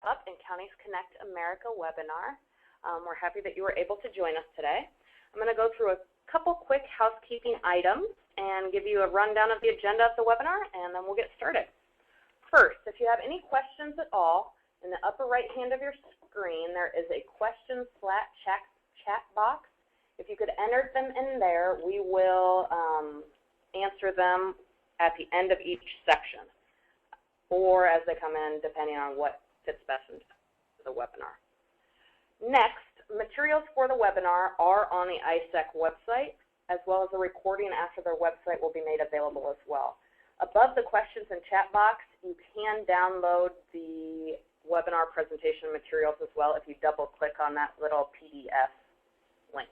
Up in Counties Connect America webinar. We're happy that you were able to join us today. I'm going to go through a couple quick housekeeping items and give you a rundown of the agenda of the webinar, and then we'll get started. First, if you have any questions at all, in the upper right hand of your screen, there is a question/chat box. If you could enter them in there, we will answer them at the end of each section, or as they come in, depending on what fits best into the webinar. Next, materials for the webinar are on the ISAC website, as well as a recording after their website will be made available as well. Above the questions and chat box, you can download the webinar presentation materials as well if you double-click on that little PDF link.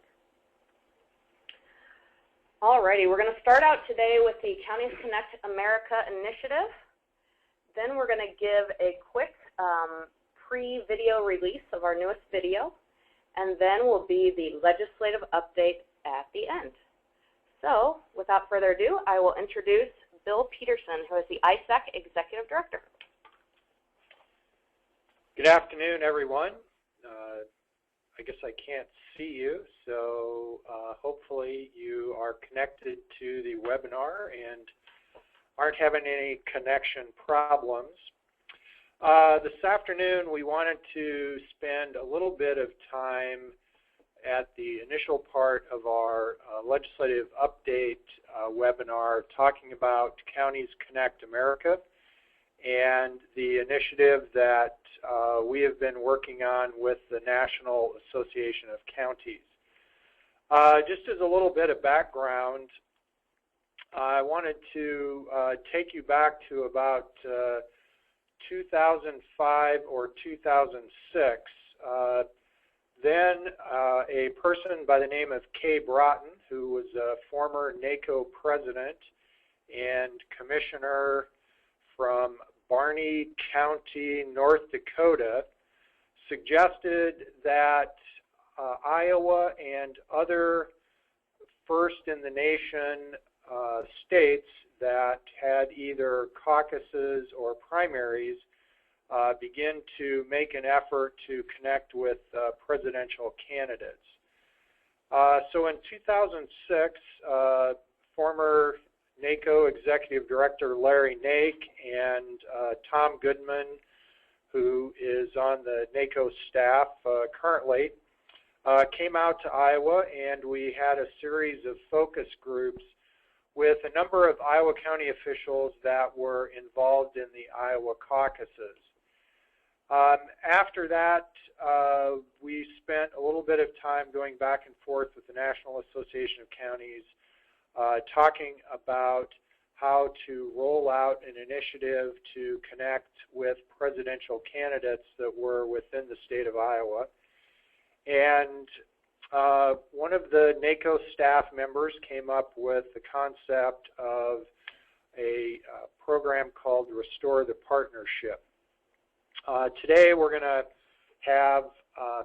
Alrighty, we're going to start out today with the Counties Connect America initiative. Then we're going to give a quick pre-video release of our newest video, and then will be the legislative update at the end. So, without further ado, I will introduce Bill Peterson, who is the ISAC Executive Director. Good afternoon, everyone. I guess I can't see you, so hopefully you are connected to the webinar and aren't having any connection problems. This afternoon, we wanted to spend a little bit of time at the initial part of our legislative update webinar talking about Counties Connect America and the initiative that we have been working on with the National Association of Counties. Just as a little bit of background, I wanted to take you back to about 2005 or 2006. Then a person by the name of Kay Broughton, who was a former NACo president and commissioner from Barney County, North Dakota, suggested that Iowa and other first-in-the-nation states that had either caucuses or primaries begin to make an effort to connect with presidential candidates. So in 2006, former NACo Executive Director Larry Nake and Tom Goodman, who is on the NACo staff currently, came out to Iowa, and we had a series of focus groups with a number of Iowa County officials that were involved in the Iowa caucuses. After that, we spent a little bit of time going back and forth with the National Association of Counties, talking about how to roll out an initiative to connect with presidential candidates that were within the state of Iowa. And one of the NACo staff members came up with the concept of a program called Restore the Partnership. Today we're going to have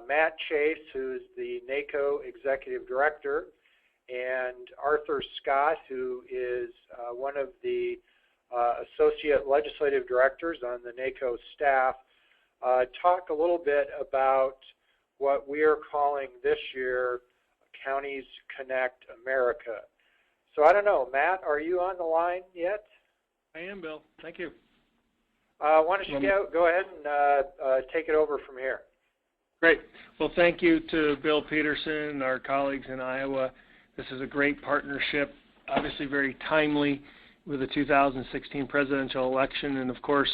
Matt Chase, who's the NACo Executive Director, and Arthur Scott, who is one of the Associate Legislative Directors on the NACo staff, talk a little bit about what we are calling this year Counties Connect America. So I don't know, Matt, are you on the line yet? I am, Bill. Thank you. Why don't you go ahead and take it over from here. Great. Well, thank you to Bill Peterson and our colleagues in Iowa. This is a great partnership, obviously very timely with the 2016 presidential election, and of course,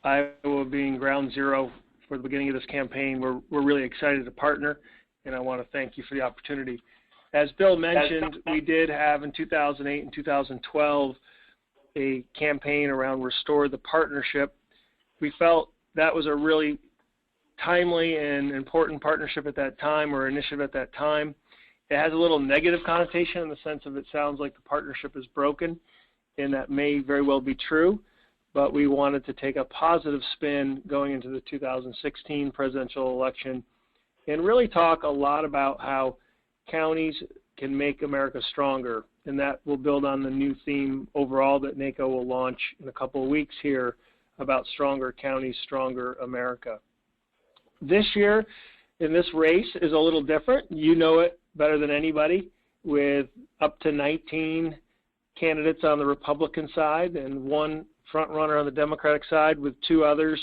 Iowa being ground zero for the beginning of this campaign. We're really excited to partner, and I want to thank you for the opportunity. As Bill mentioned, we did have in 2008 and 2012 a campaign around Restore the Partnership. We felt that was a really timely and important partnership at that time, or initiative at that time. It has a little negative connotation in the sense of it sounds like the partnership is broken, and that may very well be true, but we wanted to take a positive spin going into the 2016 presidential election and really talk a lot about how counties can make America stronger, and that will build on the new theme overall that NACo will launch in a couple of weeks here about stronger counties, stronger America. This year, in this race, is a little different. You know it better than anybody, with up to 19 candidates on the Republican side and one front runner on the Democratic side, with two others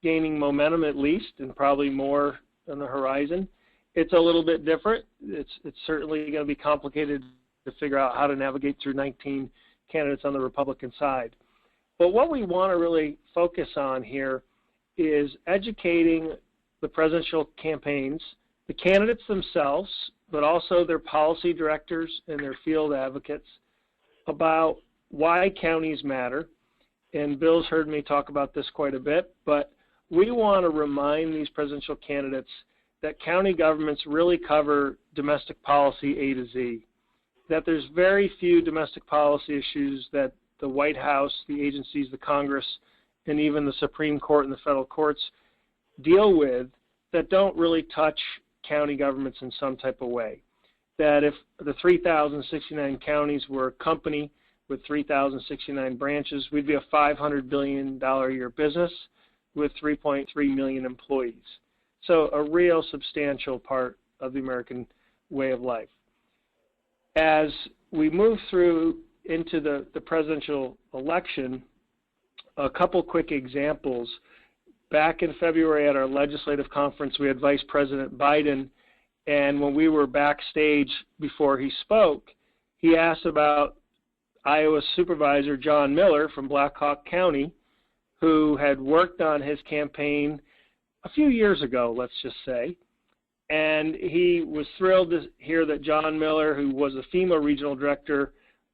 gaining momentum at least, and probably more on the horizon. It's a little bit different. It's certainly going to be complicated to figure out how to navigate through 19 candidates on the Republican side. But what we want to really focus on here is educating the presidential campaigns, the candidates themselves, but also their policy directors and their field advocates about why counties matter. And Bill's heard me talk about this quite a bit, but we want to remind these presidential candidates that county governments really cover domestic policy A to Z, that there's very few domestic policy issues that the White House, the agencies, the Congress, and even the Supreme Court and the federal courts deal with that don't really touch county governments in some type of way. That if the 3,069 counties were a company with 3,069 branches, we'd be a $500 billion a year business with 3.3 million employees. So a real substantial part of the American way of life. As we move through into the presidential election, a couple quick examples. Back in February at our legislative conference, we had Vice President Biden, and when we were backstage before he spoke, he asked about Iowa Supervisor John Miller from Black Hawk County, who had worked on his campaign a few years ago, let's just say, and he was thrilled to hear that John Miller, who was a FEMA regional director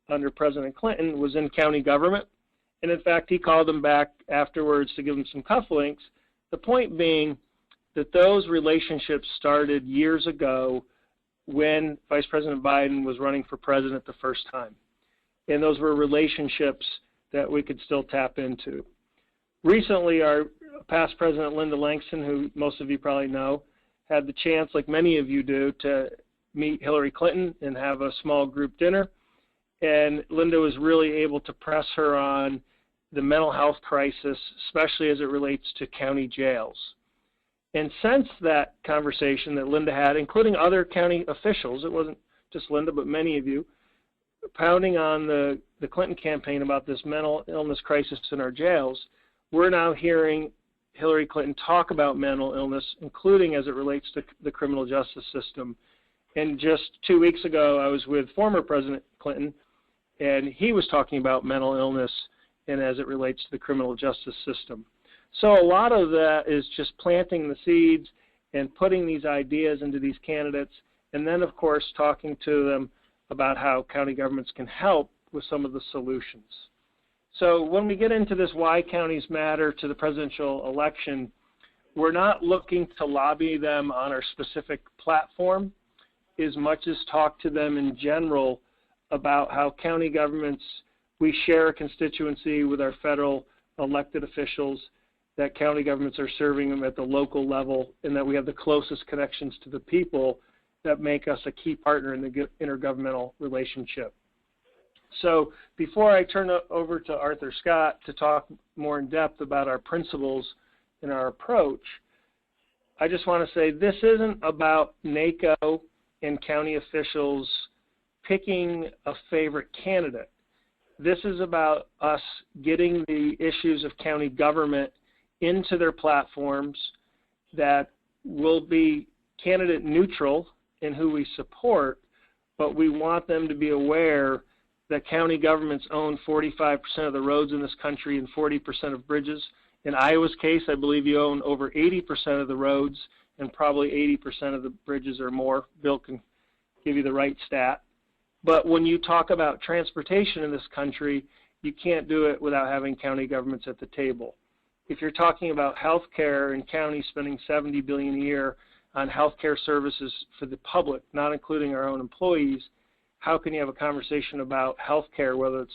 under President Clinton, was in county government. And in fact, he called him back afterwards to give him some cufflinks. The point being that those relationships started years ago when Vice President Biden was running for president the first time. And those were relationships that we could still tap into. Recently, our past president, Linda Langston, who most of you probably know, had the chance, like many of you do, to meet Hillary Clinton and have a small group dinner. And Linda was really able to press her on the mental health crisis, especially as it relates to county jails. And since that conversation that Linda had, including other county officials, it wasn't just Linda, but many of you, pounding on the Clinton campaign about this mental illness crisis in our jails, we're now hearing Hillary Clinton talk about mental illness, including as it relates to the criminal justice system. And just 2 weeks ago, I was with former President Clinton, and he was talking about mental illness and as it relates to the criminal justice system. So a lot of that is just planting the seeds and putting these ideas into these candidates, and then, of course, talking to them about how county governments can help with some of the solutions. So when we get into this why counties matter to the presidential election, we're not looking to lobby them on our specific platform as much as talk to them in general about how county governments, we share a constituency with our federal elected officials, that county governments are serving them at the local level, and that we have the closest connections to the people that make us a key partner in the intergovernmental relationship. So before I turn it over to Arthur Scott to talk more in depth about our principles and our approach, I just want to say this isn't about NACo and county officials picking a favorite candidate. This is about us getting the issues of county government into their platforms that will be candidate neutral in who we support, but we want them to be aware that county governments own 45% of the roads in this country and 40% of bridges. In Iowa's case, I believe you own over 80% of the roads and probably 80% of the bridges or more. Bill can give you the right stat. But when you talk about transportation in this country, you can't do it without having county governments at the table. If you're talking about health care and counties spending $70 billion a year on health care services for the public, not including our own employees, how can you have a conversation about health care, whether it's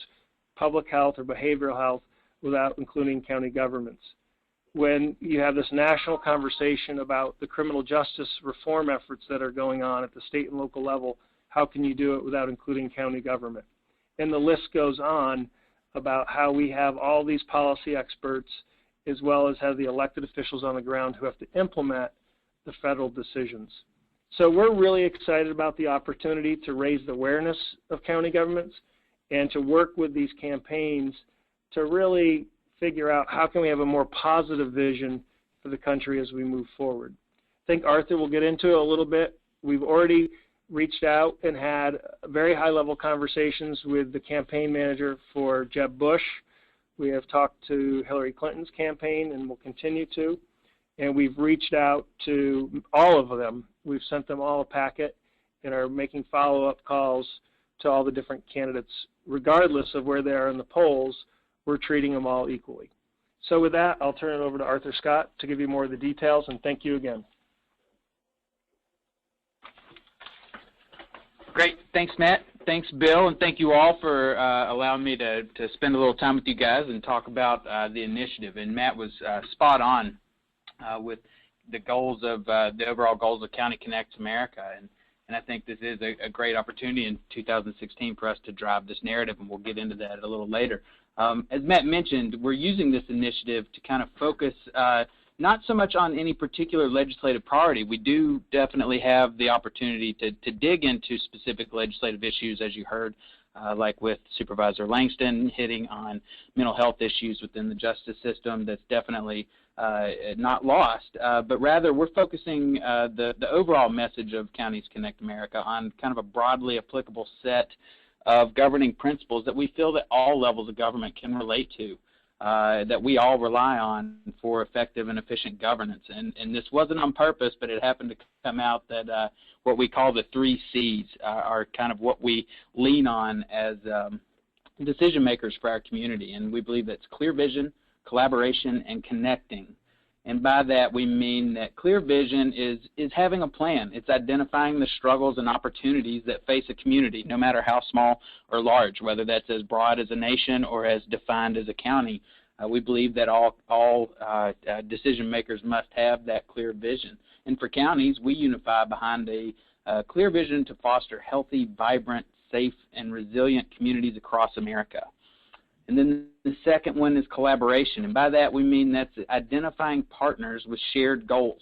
public health or behavioral health, without including county governments? When you have this national conversation about the criminal justice reform efforts that are going on at the state and local level, how can you do it without including county government? And the list goes on about how we have all these policy experts as well as have the elected officials on the ground who have to implement the federal decisions. So we're really excited about the opportunity to raise the awareness of county governments and to work with these campaigns to really figure out how can we have a more positive vision for the country as we move forward. I think Arthur will get into it a little bit. We've already reached out and had very high-level conversations with the campaign manager for Jeb Bush. We have talked to Hillary Clinton's campaign and will continue to. And we've reached out to all of them. We've sent them all a packet and are making follow-up calls to all the different candidates. Regardless of where they are in the polls, we're treating them all equally. So with that, I'll turn it over to Arthur Scott to give you more of the details, and thank you again. Great. Thanks, Matt. Thanks, Bill, and thank you all for allowing me to spend a little time with you guys and talk about the initiative. And Matt was spot on with the goals of the overall goals of County Connects America. And I think this is a great opportunity in 2016 for us to drive this narrative, and we'll get into that a little later. As Matt mentioned, we're using this initiative to kind of focus not so much on any particular legislative priority. We do definitely have the opportunity to dig into specific legislative issues, as you heard, like with Supervisor Langston hitting on mental health issues within the justice system. That's definitely not lost, but rather we're focusing the overall message of Counties Connect America on kind of a broadly applicable set of governing principles that we feel that all levels of government can relate to, that we all rely on for effective and efficient governance. And this wasn't on purpose, but it happened to come out that what we call the 3 C's are kind of what we lean on as decision makers for our community. And we believe that's clear vision, collaboration, and connecting. And by that we mean that clear vision is having a plan. It's identifying the struggles and opportunities that face a community, no matter how small or large, whether that's as broad as a nation or as defined as a county. We believe that all decision makers must have that clear vision. And for counties, we unify behind a clear vision to foster healthy, vibrant, safe, and resilient communities across America. And then the second one is collaboration, and by that we mean that's identifying partners with shared goals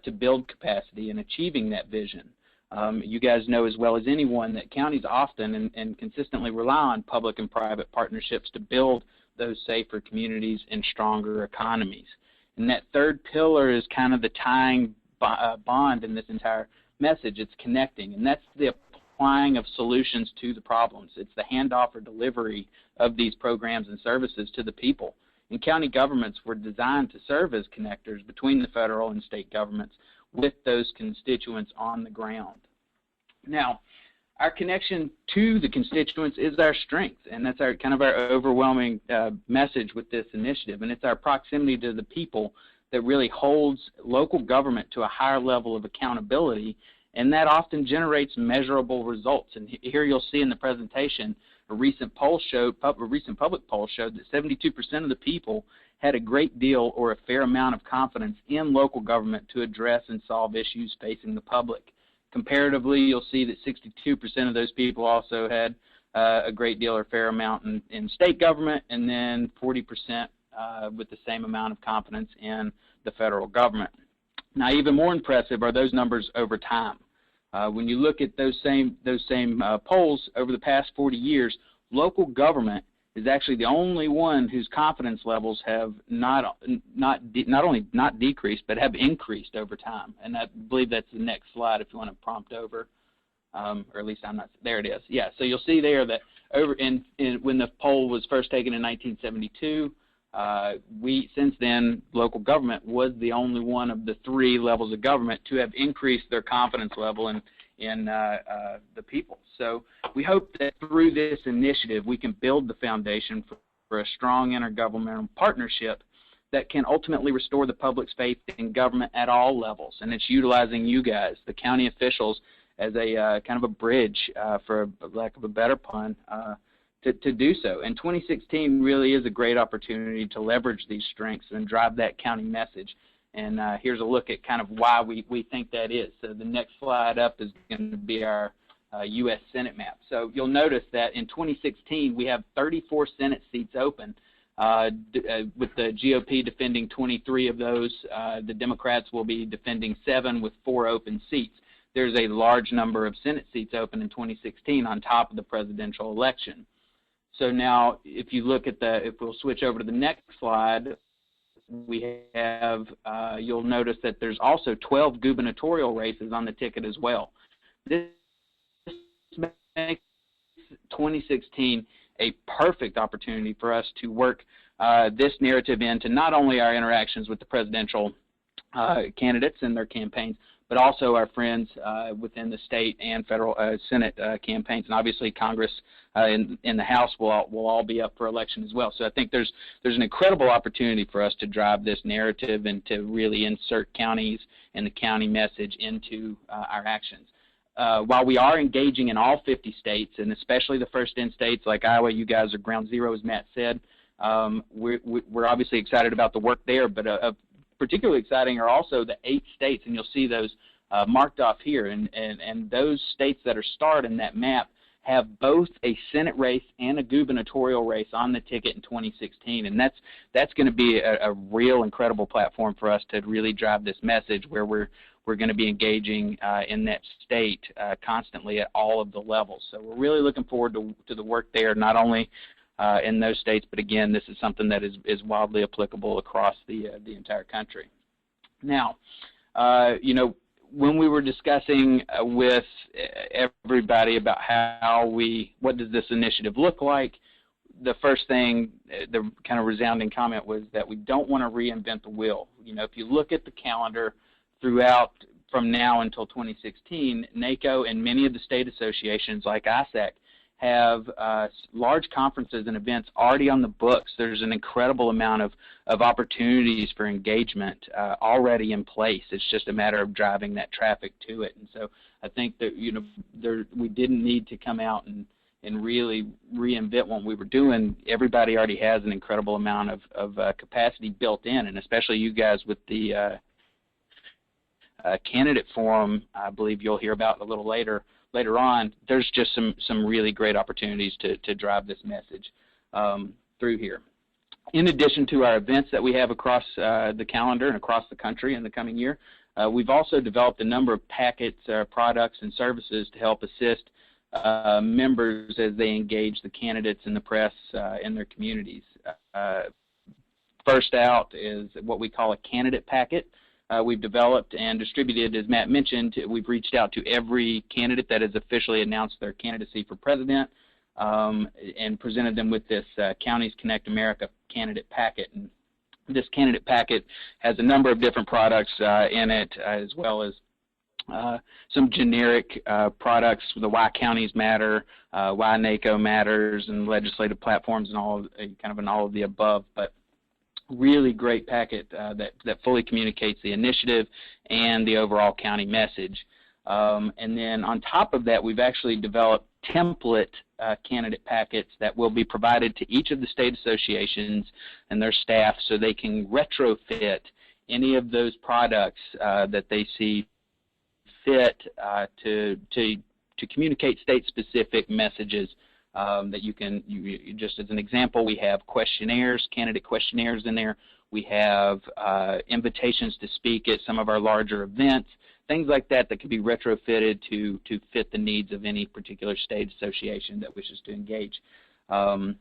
to build capacity and achieving that vision. You guys know as well as anyone that counties often and consistently rely on public and private partnerships to build those safer communities and stronger economies. And that third pillar is kind of the tying bond in this entire message. It's connecting, and that's the applying of solutions to the problems. It's the handoff or delivery of these programs and services to the people. And county governments were designed to serve as connectors between the federal and state governments with those constituents on the ground. Now, our connection to the constituents is our strength, and that's our kind of our overwhelming message with this initiative. And it's our proximity to the people that really holds local government to a higher level of accountability, and that often generates measurable results. And here you'll see in the presentation, a recent public poll showed that 72% of the people had a great deal or a fair amount of confidence in local government to address and solve issues facing the public. Comparatively, you'll see that 62% of those people also had a great deal or fair amount in state government, and then 40% with the same amount of confidence in the federal government. Now, even more impressive are those numbers over time. When you look at those same polls over the past 40 years, local government is actually the only one whose confidence levels have not only not decreased, but have increased over time. And I believe that's the next slide if you want to prompt over, or at least I'm not. There it is. Yeah. So you'll see there that when the poll was first taken in 1972. Since then, local government was the only one of the 3 levels of government to have increased their confidence level in the people. So we hope that through this initiative, we can build the foundation for a strong intergovernmental partnership that can ultimately restore the public's faith in government at all levels. And it's utilizing you guys, the county officials, as a kind of a bridge, for lack of a better pun, to do so. And 2016 really is a great opportunity to leverage these strengths and drive that county message. And here's a look at kind of why we think that is. So the next slide up is going to be our U.S. Senate map. So you'll notice that in 2016 we have 34 Senate seats open, with the GOP defending 23 of those. The Democrats will be defending 7 with 4 open seats. There's a large number of Senate seats open in 2016 on top of the presidential election. So now if you look at if we'll switch over to the next slide, we have, you'll notice that there's also 12 gubernatorial races on the ticket as well. This makes 2016 a perfect opportunity for us to work this narrative into not only our interactions with the presidential candidates and their campaigns, but also our friends within the state and federal Senate campaigns, and obviously Congress in the House will all be up for election as well. So I think there's an incredible opportunity for us to drive this narrative and to really insert counties and the county message into our actions. While we are engaging in all 50 states, and especially the first-in states like Iowa, you guys are ground zero, as Matt said. We're obviously excited about the work there, but particularly exciting are also the 8 states, and you'll see those marked off here. And those states that are starred in that map have both a Senate race and a gubernatorial race on the ticket in 2016, and that's going to be a real incredible platform for us to really drive this message, where we're going to be engaging in that state constantly at all of the levels. So we're really looking forward to the work there, not only in those states, but again, this is something that is wildly applicable across the entire country. Now, when we were discussing with everybody about what does this initiative look like, the first thing, the kind of resounding comment was that we don't want to reinvent the wheel. If you look at the calendar throughout from now until 2016, NACo and many of the state associations like ISAC have large conferences and events already on the books. There's an incredible amount of opportunities for engagement already in place. It's just a matter of driving that traffic to it. And so I think that we didn't need to come out and really reinvent what we were doing. Everybody already has an incredible amount of capacity built in, and especially you guys with the candidate forum, I believe you'll hear about a little later on. There's just some really great opportunities to drive this message through here. In addition to our events that we have across the calendar and across the country in the coming year, we've also developed a number of packets, products, and services to help assist members as they engage the candidates and the press in their communities. First out is what we call a candidate packet. We've developed and distributed, as Matt mentioned. We've reached out to every candidate that has officially announced their candidacy for president and presented them with this Counties Connect America candidate packet. And this candidate packet has a number of different products in it, as well as some generic products, the Why Counties Matter, Why NACo Matters, and legislative platforms, and all of the above. But really great packet that fully communicates the initiative and the overall county message. And then on top of that, we've actually developed template candidate packets that will be provided to each of the state associations and their staff, so they can retrofit any of those products that they see fit to communicate state-specific messages. That you can, just as an example, we have questionnaires, candidate questionnaires in there. We have invitations to speak at some of our larger events, things like that can be retrofitted to fit the needs of any particular state association that wishes to engage. On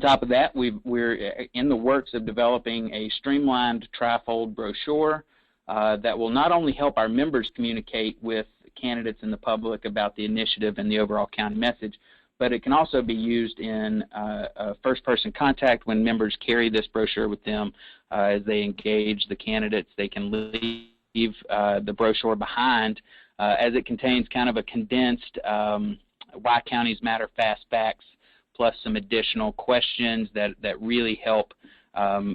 top of that, we're in the works of developing a streamlined trifold brochure that will not only help our members communicate with candidates and the public about the initiative and the overall county message, but it can also be used in first-person contact when members carry this brochure with them as they engage the candidates. They can leave the brochure behind as it contains kind of a condensed Why Counties Matter fast facts, plus some additional questions that really help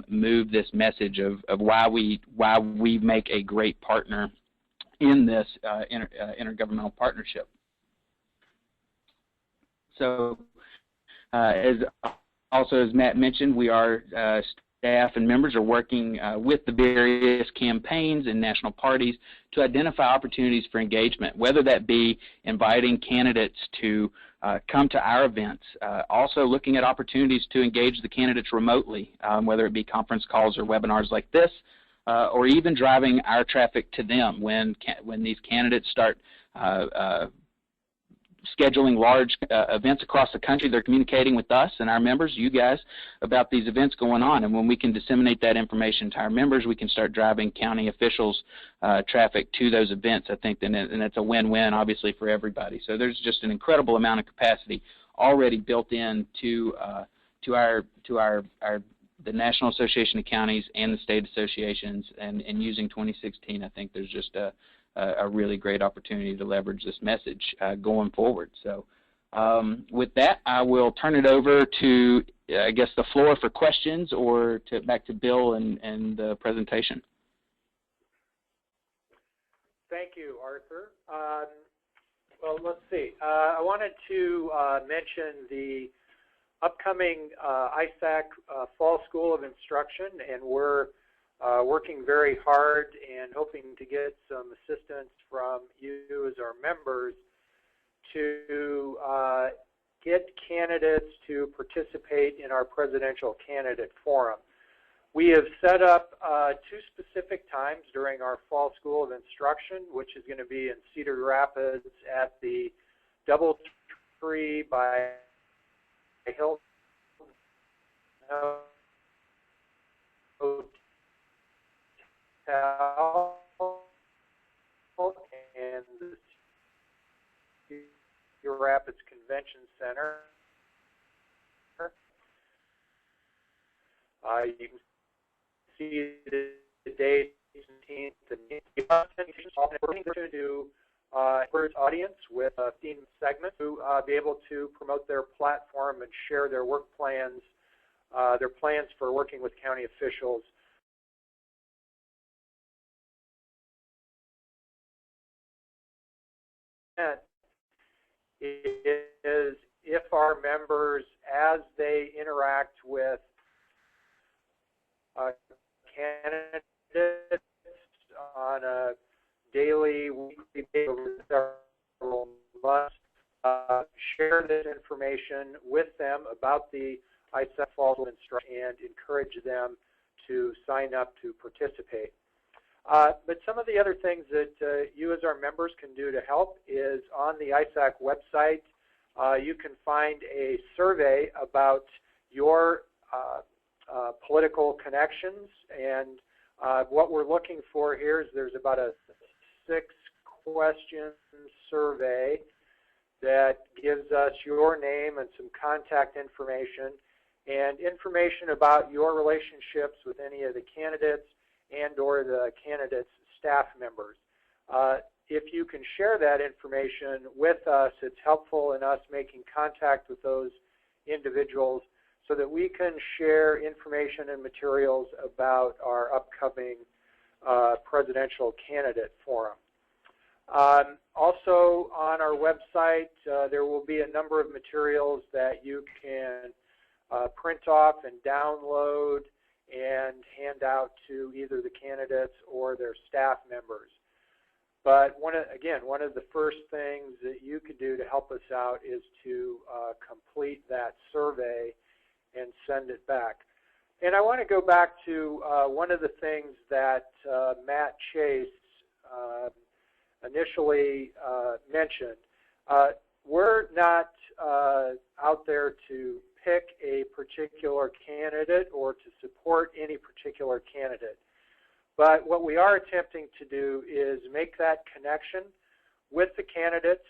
move this message of why we make a great partner in this intergovernmental partnership. So, as Matt mentioned, we are staff and members are working with the various campaigns and national parties to identify opportunities for engagement, whether that be inviting candidates to come to our events, also looking at opportunities to engage the candidates remotely, whether it be conference calls or webinars like this, or even driving our traffic to them when these candidates start scheduling large events across the country. They're communicating with us and our members, you guys, about these events going on. And when we can disseminate that information to our members, we can start driving county officials' traffic to those events. I think, and it's a win-win, obviously, for everybody. So there's just an incredible amount of capacity already built in to the National Association of Counties and the state associations. And using 2016, I think there's just a really great opportunity to leverage this message going forward. So with that, I will turn it over to, I guess, the floor for questions, or back to Bill and the presentation. Thank you, Arthur. Well, let's see. I wanted to mention the upcoming ISAC Fall School of Instruction, and we're working very hard and hoping to get some assistance from you as our members to get candidates to participate in our presidential candidate forum. We have set up 2 specific times during our Fall School of Instruction, which is going to be in Cedar Rapids at the DoubleTree by Hilton and the Cedar Rapids Convention Center. You can see the date, 18th, and we're going to do audience with theme segments to be able to promote their platform and share their work plans, their plans for working with county officials. Is if our members, as they interact with candidates on a daily, weekly basis over several months, share this information with them about the ISAC Fall School Instruction and encourage them to sign up to participate. But some of the other things that you as our members can do to help is on the ISAC website, you can find a survey about your political connections, and what we're looking for here is there's about a 6-question survey that gives us your name and some contact information and information about your relationships with any of the candidates and or the candidates' staff members. If you can share that information with us, it's helpful in us making contact with those individuals so that we can share information and materials about our upcoming presidential candidate forum. Also on our website, there will be a number of materials that you can print off and download and hand out to either the candidates or their staff members. But one of the first things that you could do to help us out is to complete that survey and send it back. And I want to go back to one of the things that Matt Chase initially mentioned. We're not out there to pick a particular candidate or to support any particular candidate. But what we are attempting to do is make that connection with the candidates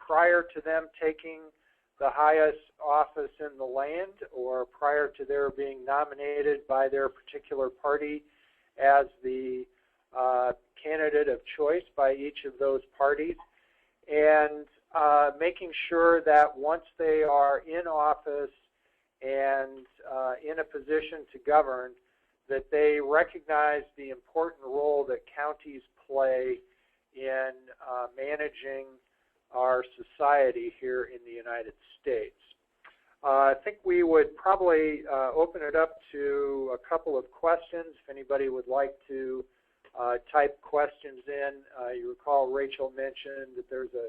prior to them taking the highest office in the land or prior to their being nominated by their particular party as the candidate of choice by each of those parties, and making sure that once they are in office and in a position to govern, that they recognize the important role that counties play in managing our society here in the United States. I think we would probably open it up to a couple of questions. If anybody would like to type questions in, you recall Rachel mentioned that there's a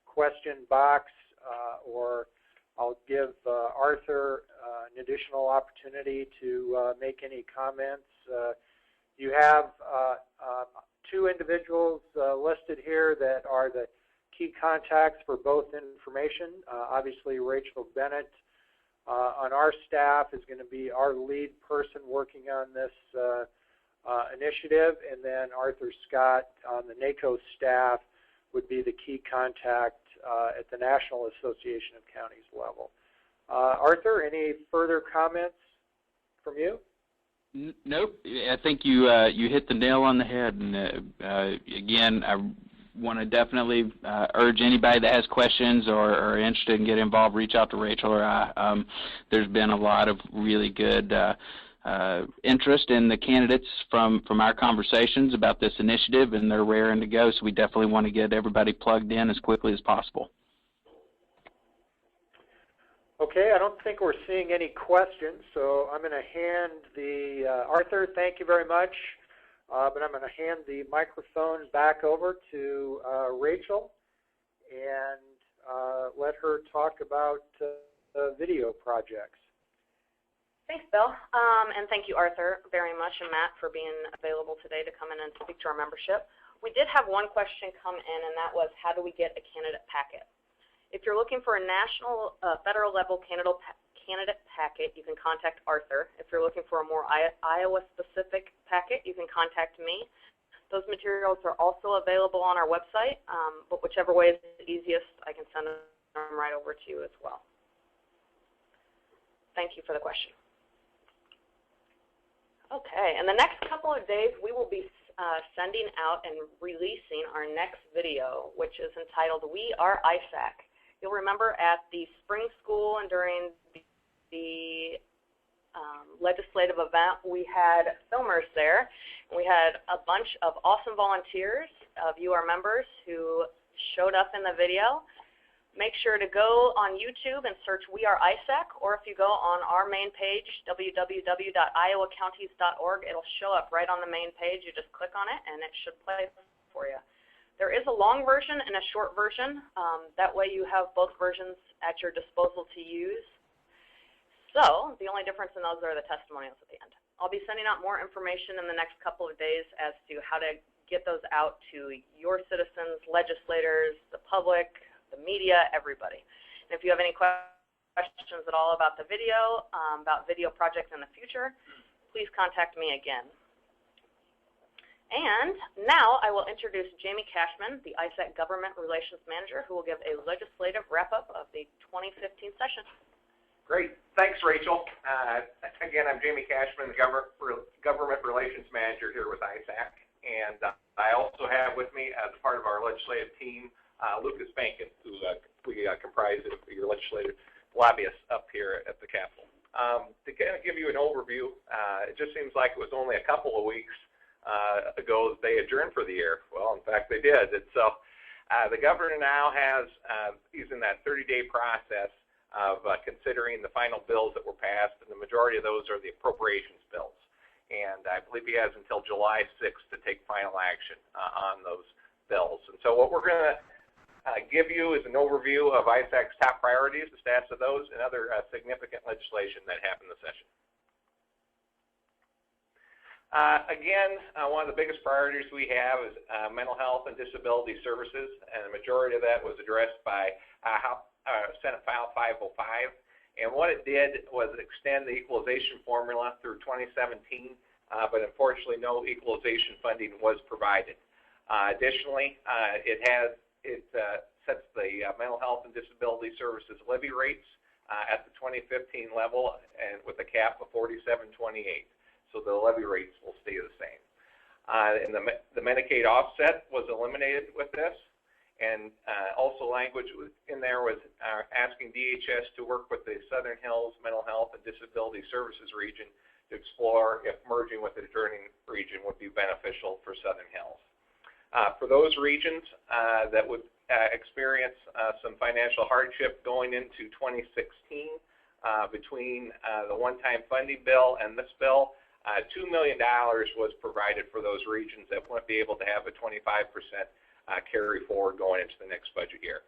question box, or I'll give Arthur an additional opportunity to make any comments. You have two individuals listed here that are the key contacts for both information. Obviously, Rachel Bennett on our staff is going to be our lead person working on this initiative, and then Arthur Scott on the NACo staff would be the key contact at the National Association of Counties level. Arthur, any further comments from you? Nope. I think you hit the nail on the head. And again, I want to definitely urge anybody that has questions or are interested in getting involved, reach out to Rachel or I. There's been a lot of really good interest in the candidates from our conversations about this initiative, and they're raring to go. So we definitely want to get everybody plugged in as quickly as possible. Okay, I don't think we're seeing any questions, so I'm going to hand the, Arthur, thank you very much, but I'm going to hand the microphone back over to Rachel and let her talk about video projects. Thanks, Bill, and thank you, Arthur, very much, and Matt, for being available today to come in and speak to our membership. We did have one question come in, and that was, how do we get a candidate packet? If you're looking for a national, federal level candidate packet, you can contact Arthur. If you're looking for a more Iowa-specific packet, you can contact me. Those materials are also available on our website, but whichever way is the easiest, I can send them right over to you as well. Thank you for the question. Okay, in the next couple of days, we will be sending out and releasing our next video, which is entitled We Are ISAC. You'll remember at the spring school and during the legislative event, we had filmers there. And we had a bunch of awesome volunteers of you, our members, who showed up in the video. Make sure to go on YouTube and search We Are ISAC, or if you go on our main page, www.iowacounties.org, it'll show up right on the main page. You just click on it, and it should play for you. There is a long version and a short version. That way you have both versions at your disposal to use. So the only difference in those are the testimonials at the end. I'll be sending out more information in the next couple of days as to how to get those out to your citizens, legislators, the public, the media, everybody. And if you have any questions at all about the video, about video projects in the future, please contact me again. And now I will introduce Jamie Cashman, the ISAC Government Relations Manager, who will give a legislative wrap-up of the 2015 session. Great. Thanks, Rachel. Again, I'm Jamie Cashman, the Government Relations Manager here with ISAC. And I also have with me, as part of our legislative team, Lucas Bankin, who we comprise of your legislative lobbyists up here at the Capitol. To kind of give you an overview, it just seems like it was only a couple of weeks ago they adjourned for the year. Well, in fact, they did. And so the governor now has, he's in that 30-day process of considering the final bills that were passed, and the majority of those are the appropriations bills. And I believe he has until July 6th to take final action on those bills. And so what we're going to give you is an overview of ISAC's top priorities, the status of those, and other significant legislation that happened this session. Again, one of the biggest priorities we have is mental health and disability services, and the majority of that was addressed by Senate File 505. And what it did was extend the equalization formula through 2017, but unfortunately no equalization funding was provided. Additionally, it sets the mental health and disability services levy rates at the 2015 level and with a cap of 47.28. So the levy rates will stay the same. And the Medicaid offset was eliminated with this, and also language in there was asking DHS to work with the Southern Hills Mental Health and Disability Services region to explore if merging with the adjoining region would be beneficial for Southern Hills. For those regions that would experience some financial hardship going into 2016, between the one-time funding bill and this bill, $2 million was provided for those regions that wouldn't be able to have a 25% carry forward going into the next budget year.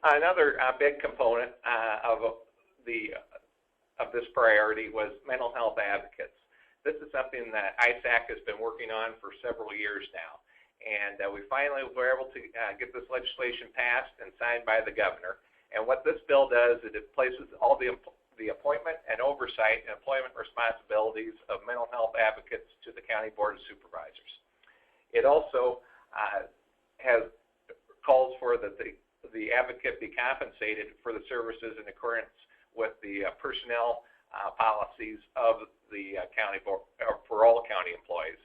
Another big component of this priority was mental health advocates. This is something that ISAC has been working on for several years now, and we finally were able to get this legislation passed and signed by the governor. And what this bill does is it places all the appointment and oversight and employment responsibilities of mental health advocates to the County Board of Supervisors. It also calls for that the advocate be compensated for the services in accordance with the personnel policies of the county board for all county employees.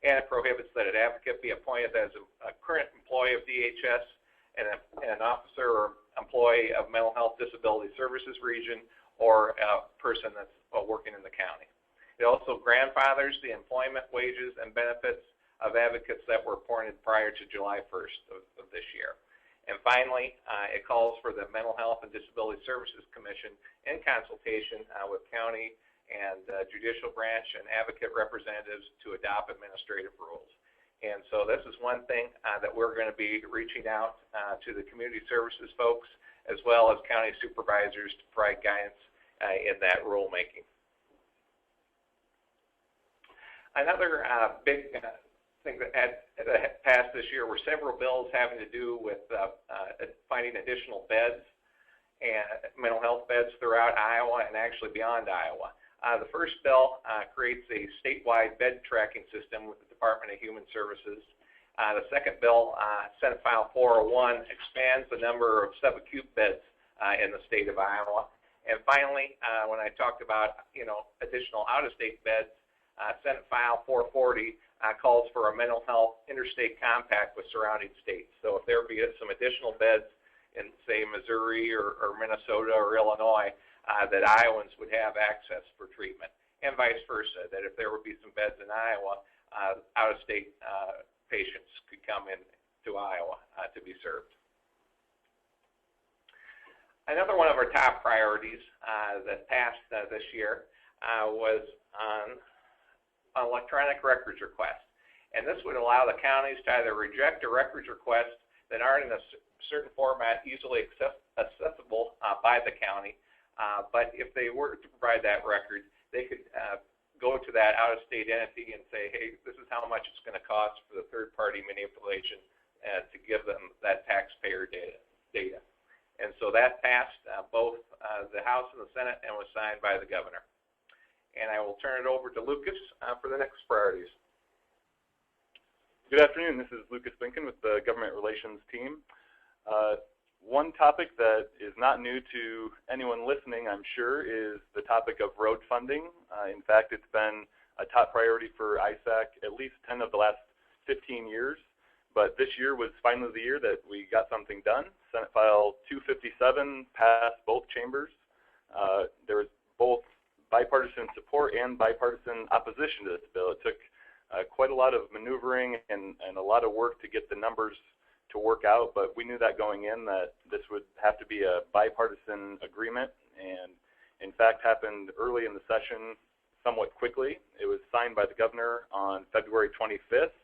And it prohibits that an advocate be appointed as a current employee of DHS and an officer or employee of Mental Health Disability Services region or a person that's working in the county. It also grandfathers the employment, wages, and benefits of advocates that were appointed prior to July 1st of this year. And finally, it calls for the Mental Health and Disability Services Commission in consultation with county and judicial branch and advocate representatives to adopt administrative rules. And so this is one thing that we're going to be reaching out to the community services folks as well as county supervisors to provide guidance in that rulemaking. Another big thing that had passed this year were several bills having to do with finding additional beds and mental health beds throughout Iowa and actually beyond Iowa. The first bill creates a statewide bed tracking system with the Department of Human Services. The second bill, Senate File 401, expands the number of subacute beds in the state of Iowa. And finally, when I talked about additional out-of-state beds, Senate File 440 calls for a mental health interstate compact with surrounding states. So if there be some additional beds in, say, Missouri or Minnesota or Illinois, that Iowans would have access for treatment, and vice versa, that if there would be some beds in Iowa, out-of-state patients could come in to Iowa to be served. Another one of our top priorities that passed this year was on electronic records request. And this would allow the counties to either reject a records request that aren't in a certain format easily accessible by the county. But if they were to provide that record, they could go to that out-of-state entity and say, hey, this is how much it's going to cost for the third-party manipulation to give them that taxpayer data. And so that passed both the House and the Senate and was signed by the governor. And I will turn it over to Lucas for the next priorities. Good afternoon. This is Lucas Binkin with the Government Relations team. One topic that is not new to anyone listening, I'm sure, is the topic of road funding. In fact, it's been a top priority for ISAC at least 10 of the last 15 years. But this year was finally the year that we got something done. Senate File 257 passed both chambers. There was both bipartisan support and bipartisan opposition to this bill. It took quite a lot of maneuvering and a lot of work to get the numbers to work out, but we knew that going in that this would have to be a bipartisan agreement, and in fact happened early in the session somewhat quickly. It was signed by the governor on February 25th.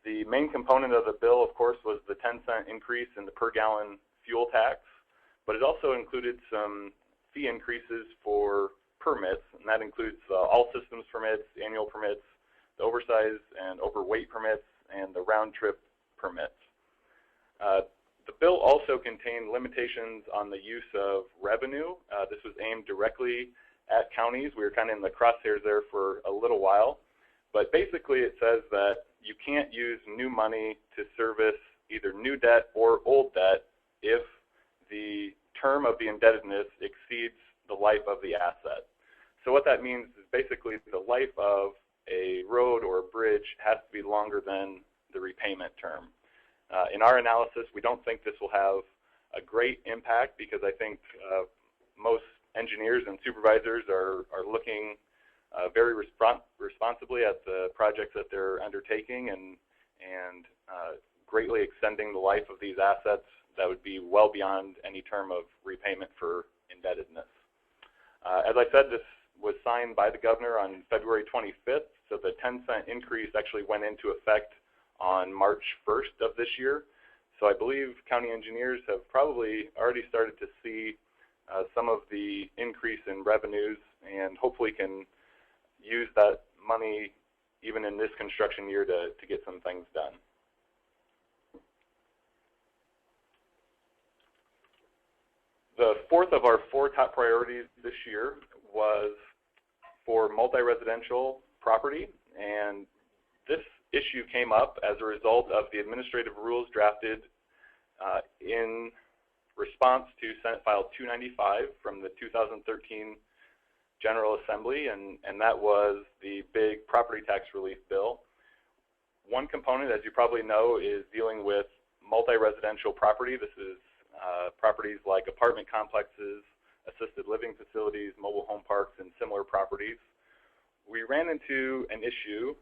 The main component of the bill, of course, was the 10-cent increase in the per gallon fuel tax, but it also included some fee increases for permits, and that includes all systems permits, annual permits, the oversized and overweight permits, and the round trip permits. The bill also contained limitations on the use of revenue. This was aimed directly at counties. We were kind of in the crosshairs there for a little while, but basically it says that you can't use new money to service either new debt or old debt if the term of the indebtedness exceeds the life of the asset. So what that means is basically the life of a road or a bridge has to be longer than the repayment term. In our analysis, we don't think this will have a great impact because I think most engineers and supervisors are looking very responsibly at the projects that they're undertaking and greatly extending the life of these assets that would be well beyond any term of repayment for indebtedness. As I said, this was signed by the governor on February 25th, so the 10-cent increase actually went into effect on March 1st of this year. So I believe county engineers have probably already started to see some of the increase in revenues and hopefully can use that money even in this construction year to get some things done. The fourth of our 4 top priorities this year was for multi-residential property, and this issue came up as a result of the administrative rules drafted in response to Senate File 295 from the 2013 General Assembly, and that was the big property tax relief bill. One component, as you probably know, is dealing with multi-residential property. This is properties like apartment complexes, assisted living facilities, mobile home parks, and similar properties. We ran into an issue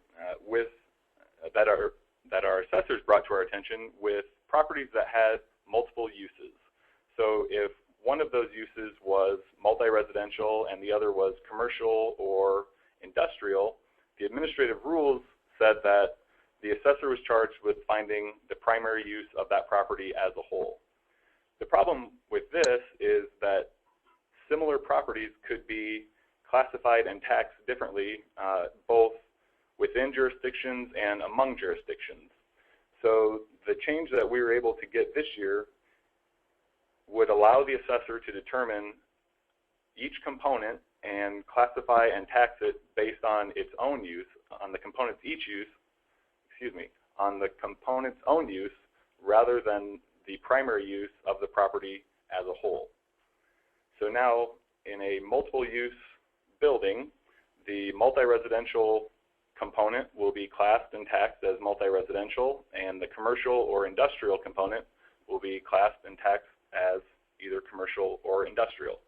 that our assessors brought to our attention with properties that had multiple uses. So if one of those uses was multi-residential and the other was commercial or industrial, the administrative rules said that the assessor was charged with finding the primary use of that property as a whole. The problem with this is that similar properties could be classified and taxed differently, both within jurisdictions and among jurisdictions. So the change that we were able to get this year would allow the assessor to determine each component and classify and tax it based on its own use, on the component's on the component's own use rather than the primary use of the property as a whole. So now in a multiple use building, the multi-residential component will be classed and taxed as multi-residential, and the commercial or industrial component will be classed and taxed as either commercial or industrial.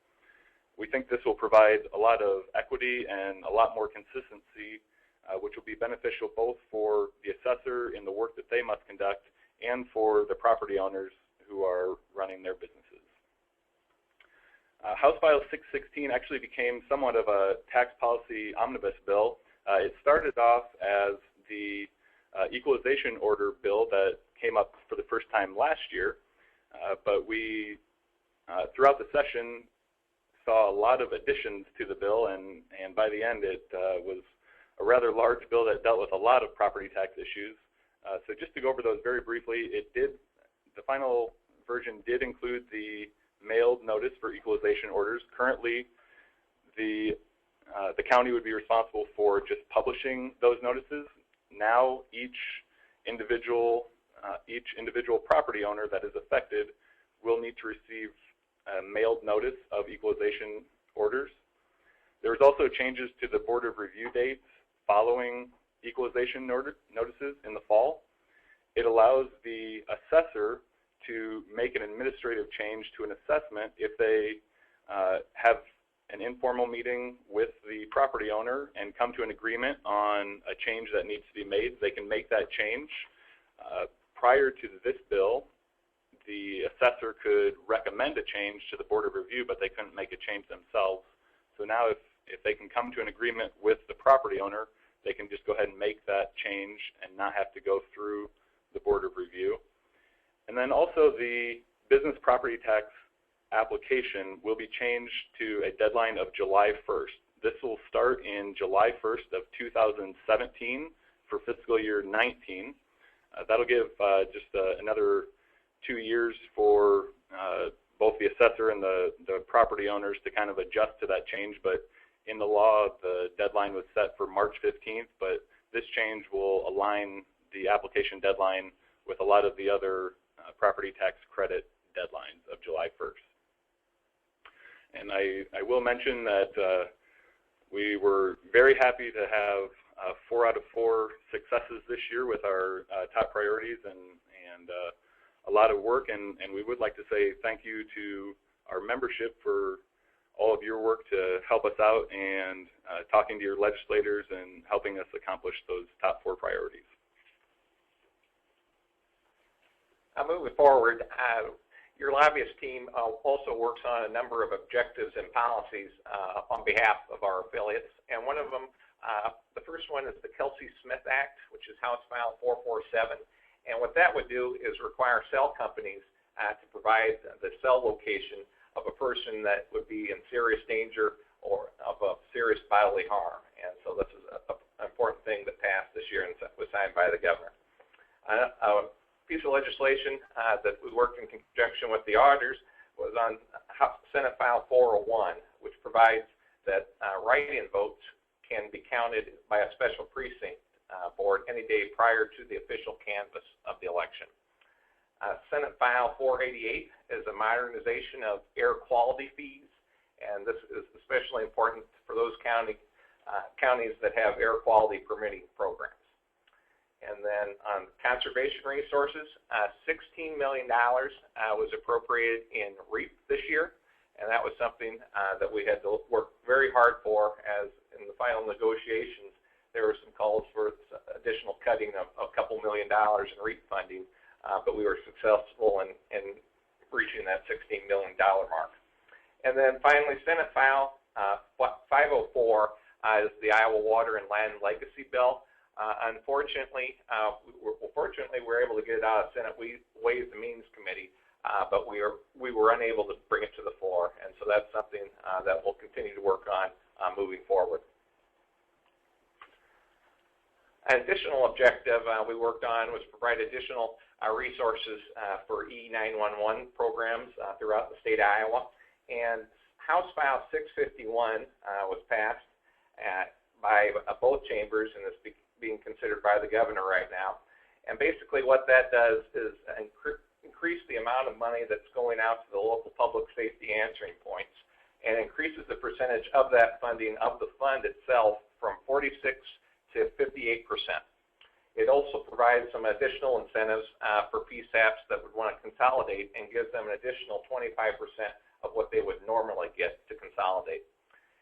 We think this will provide a lot of equity and a lot more consistency, which will be beneficial both for the assessor in the work that they must conduct and for the property owners who are running their businesses. House File 616 actually became somewhat of a tax policy omnibus bill. It started off as the equalization order bill that came up for the first time last year, but we, throughout the session, saw a lot of additions to the bill, and by the end it was a rather large bill that dealt with a lot of property tax issues. So just to go over those very briefly, the final version did include the mailed notice for equalization orders. Currently, the county would be responsible for just publishing those notices. Now, each individual property owner that is affected will need to receive a mailed notice of equalization orders. There was also changes to the Board of Review dates following equalization notices in the fall. It allows the assessor to make an administrative change to an assessment if they have an informal meeting with the property owner and come to an agreement on a change that needs to be made. They can make that change. Prior to this bill, the assessor could recommend a change to the Board of Review, but they couldn't make a change themselves. So now if they can come to an agreement with the property owner, they can just go ahead and make that change and not have to go through the Board of Review. And then also the business property tax application will be changed to a deadline of July 1st. This will start in July 1st of 2017 for fiscal year 19. That'll give just another 2 years for both the assessor and the property owners to kind of adjust to that change, but in the law, the deadline was set for March 15th, but this change will align the application deadline with a lot of the other property tax credit deadlines of July 1st. And I will mention that we were very happy to have 4 out of 4 successes this year with our top priorities and a lot of work, and we would like to say thank you to our membership for all of your work to help us out and talking to your legislators and helping us accomplish those top 4 priorities. Moving forward, your lobbyist team also works on a number of objectives and policies on behalf of our affiliates. And one of them, the first one is the Kelsey-Smith Act, which is House File 447. And what that would do is require cell companies to provide the cell location of a person that would be in serious danger or of a serious bodily harm. And so this is an important thing that passed this year and was signed by the governor. A piece of legislation that we worked in conjunction with the auditors was on Senate File 401, which provides that write-in votes can be counted by a special precinct board any day prior to the official canvass of the election. Senate File 488 is a modernization of air quality fees, and this is especially important for those counties that have air quality permitting programs. And then on conservation resources, $16 million was appropriated in REAP this year, and that was something that we had to work very hard for, as in the final negotiations there were some calls for additional cutting of a couple $1 million in REAP funding, but we were successful in reaching that $16 million mark. And then finally, Senate File 504 is the Iowa Water and Land Legacy Bill. Unfortunately, fortunately, we were able to get it out of Senate. We waived the Means Committee, but we were unable to bring it to the floor, and so that's something that we'll continue to work on moving forward. An additional objective we worked on was provide additional resources for E911 programs throughout the state of Iowa, and House File 651 was passed by both chambers, and is being considered by the governor right now. And basically what that does is increase the amount of money that's going out to the local public safety answering points, and increases the percentage of that funding of the fund itself from 46 to 58%. It also provides some additional incentives for PSAPs that would want to consolidate, and gives them an additional 25% of what they would normally get to consolidate.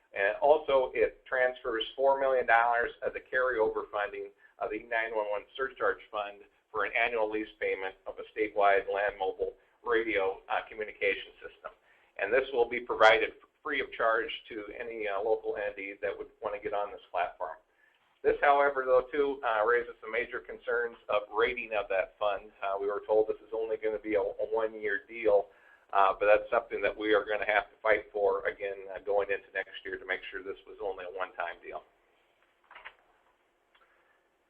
And also, it transfers $4 million of the carryover funding of the E911 surcharge fund for an annual lease payment of a statewide land mobile radio communication system. And this will be provided free of charge to any local entity that would want to get on this platform. This, however, though, too, raises some major concerns of rating of that fund. We were told this is only going to be a one-year deal. But that's something that we are going to have to fight for, again, going into next year to make sure this was only a one-time deal.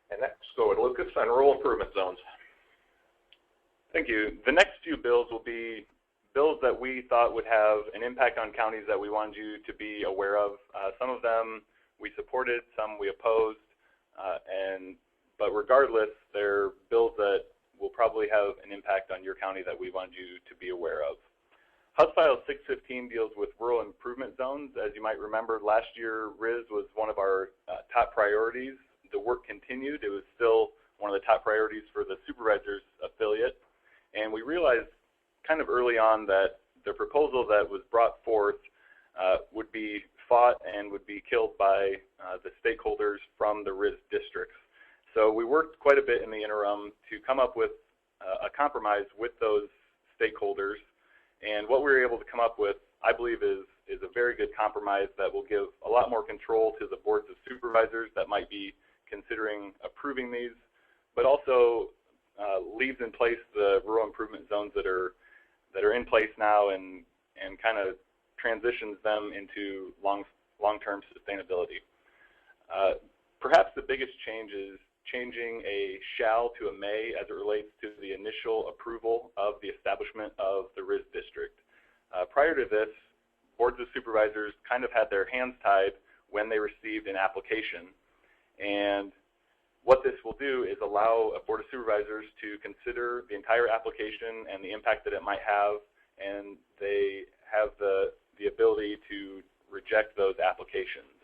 And next, go with Lucas on rural improvement zones. Thank you. The next few bills will be bills that we thought would have an impact on counties that we wanted you to be aware of. Some of them we supported, some we opposed, but regardless, they're bills that will probably have an impact on your county that we wanted you to be aware of. House File 615 deals with rural improvement zones. As you might remember, last year RIZ was one of our top priorities. The work continued. It was still one of the top priorities for the supervisor's affiliate. And we realized kind of early on that the proposal that was brought forth would be fought and would be killed by the stakeholders from the RIZ districts. So we worked quite a bit in the interim to come up with a compromise with those stakeholders. And what we were able to come up with, I believe, is a very good compromise that will give a lot more control to the boards of supervisors that might be considering approving these, but also leaves in place the rural improvement zones that are in place now, and kind of transitions them into long-term sustainability. Perhaps the biggest change is changing a shall to a may as it relates to the initial approval of the establishment of the RIZ district. Prior to this, boards of supervisors kind of had their hands tied when they received an application. And what this will do is allow a board of supervisors to consider the entire application and the impact that it might have, and they have the ability to reject those applications.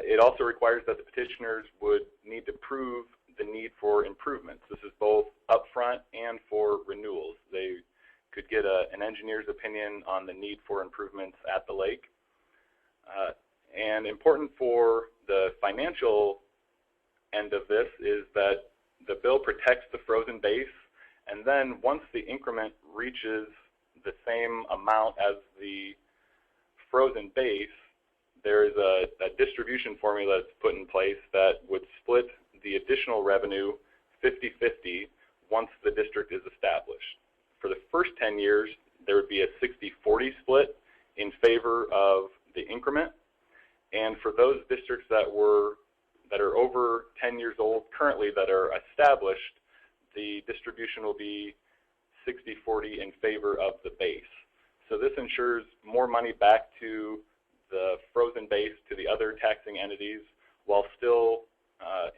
It also requires that the petitioners would need to prove the need for improvements. This is both upfront and for renewals. They could get an engineer's opinion on the need for improvements at the lake. And important for the financial end of this is that the bill protects the frozen base, and then once the increment reaches the same amount as the frozen base, there is a distribution formula that's put in place that would split the additional revenue 50-50 once the district is established. For the first 10 years, there would be a 60-40 split in favor of the increment, and for those districts that are over 10 years old currently that are established, the distribution will be 60-40 in favor of the base. So this ensures more money back to the frozen base, to the other taxing entities, while still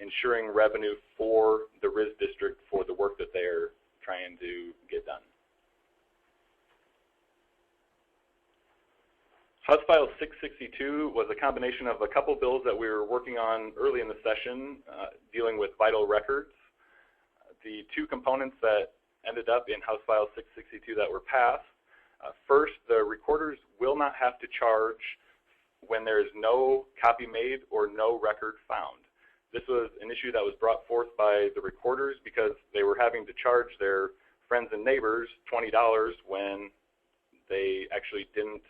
ensuring revenue for the RIS district for the work that they're trying to get done. House File 662 was a combination of a couple bills that we were working on early in the session dealing with vital records. The two components that ended up in House File 662 that were passed, first, the recorders will not have to charge when there is no copy made or no record found. This was an issue that was brought forth by the recorders because they were having to charge their friends and neighbors $20 when they actually didn't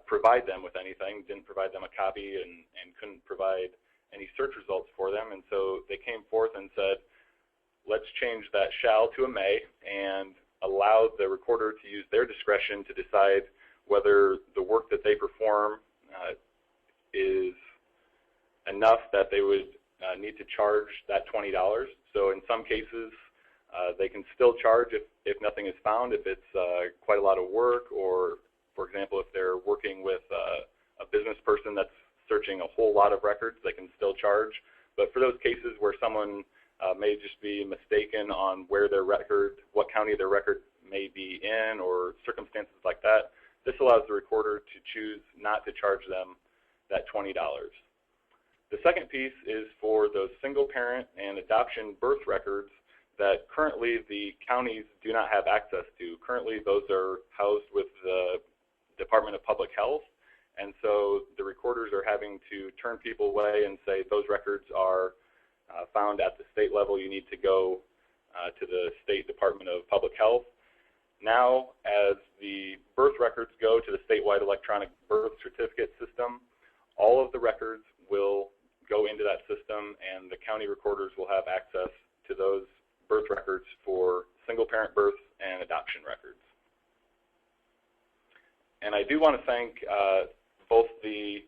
provide them with anything, didn't provide them a copy, and couldn't provide any search results for them. And so they came forth and said, let's change that shall to a may and allow the recorder to use their discretion to decide whether the work that they perform is enough that they would need to charge that $20. So in some cases, they can still charge if nothing is found, if it's quite a lot of work, or for example, if they're working with a business person that's searching a whole lot of records, they can still charge. But for those cases where someone may just be mistaken on where their record, what county their record may be in, or circumstances like that, this allows the recorder to choose not to charge them that $20. The second piece is for those single parent and adoption birth records that currently the counties do not have access to. Currently, those are housed with the Department of Public Health, and so the recorders are having to turn people away and say those records are found at the state level. You need to go to the State Department of Public Health. Now, as the birth records go to the statewide electronic birth certificate system, all of the records will go into that system, and the county recorders will have access to those birth records for single parent births and adoption records. And I do want to thank both the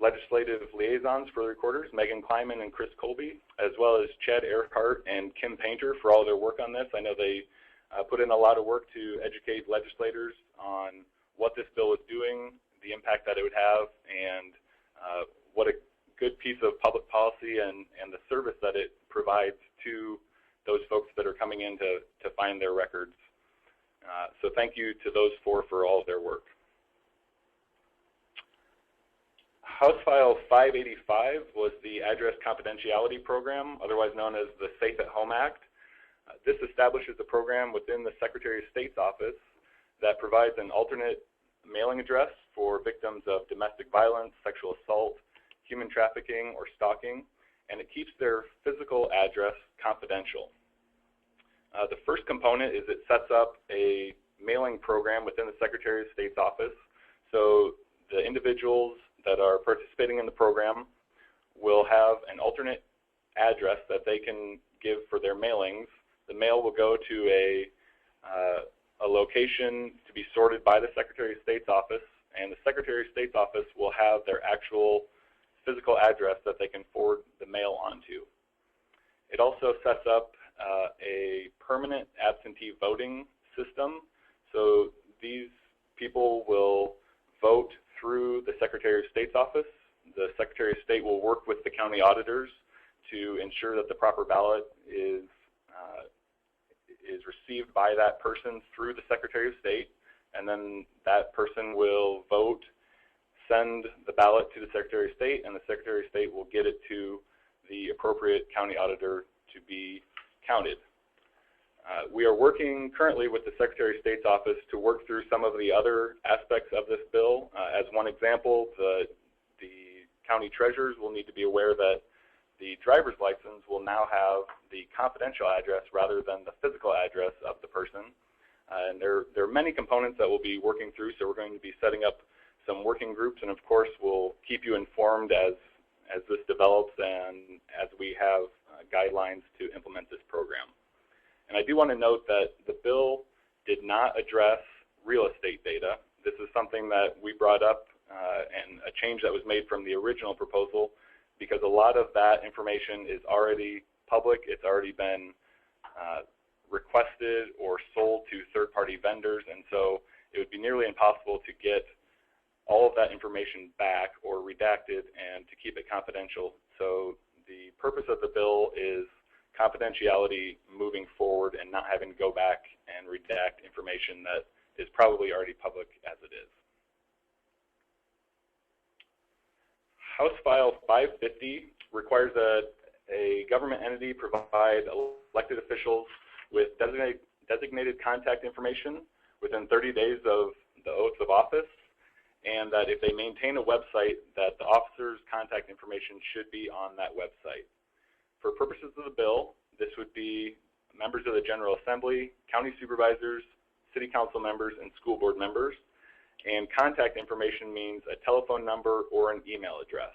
legislative liaisons for the recorders, Megan Kleiman and Chris Colby, as well as Chad Earhart and Kim Painter for all their work on this. I know they put in a lot of work to educate legislators on what this bill is doing, the impact that it would have, and what a good piece of public policy and the service that it provides to those folks that are coming in to find their records. So thank you to those four for all of their work. House File 585 was the Address Confidentiality Program, otherwise known as the Safe at Home Act. This establishes a program within the Secretary of State's office that provides an alternate mailing address for victims of domestic violence, sexual assault, human trafficking, or stalking, and it keeps their physical address confidential. The first component is it sets up a mailing program within the Secretary of State's office. So the individuals that are participating in the program will have an alternate address that they can give for their mailings. The mail will go to a location to be sorted by the Secretary of State's office, and the Secretary of State's office will have their actual physical address that they can forward the mail onto. It also sets up a permanent absentee voting system. So these people will vote through the Secretary of State's office. The Secretary of State will work with the county auditors to ensure that the proper ballot is received by that person through the Secretary of State, and then that person will vote, send the ballot to the Secretary of State, and the Secretary of State will get it to the appropriate county auditor to be counted. We are working currently with the Secretary of State's office to work through some of the other aspects of this bill. As one example, the county treasurers will need to be aware that the driver's license will now have the confidential address rather than the physical address of the person. And there are many components that we'll be working through, so we're going to be setting up some working groups, and of course we'll keep you informed as this develops and as we have guidelines to implement this program. And I do want to note that the bill did not address real estate data. This is something that we brought up and a change that was made from the original proposal, because a lot of that information is already public. It's already been requested or sold to third-party vendors, and so it would be nearly impossible to get all of that information back or redacted and to keep it confidential. So the purpose of the bill is confidentiality moving forward and not having to go back and redact information that is probably already public as it is. House File 550 requires that a government entity provide elected officials with designated contact information within 30 days of the oath of office, and that if they maintain a website, that the officer's contact information should be on that website. For purposes of the bill, this would be members of the General Assembly, county supervisors, city council members, and school board members. And contact information means a telephone number or an email address.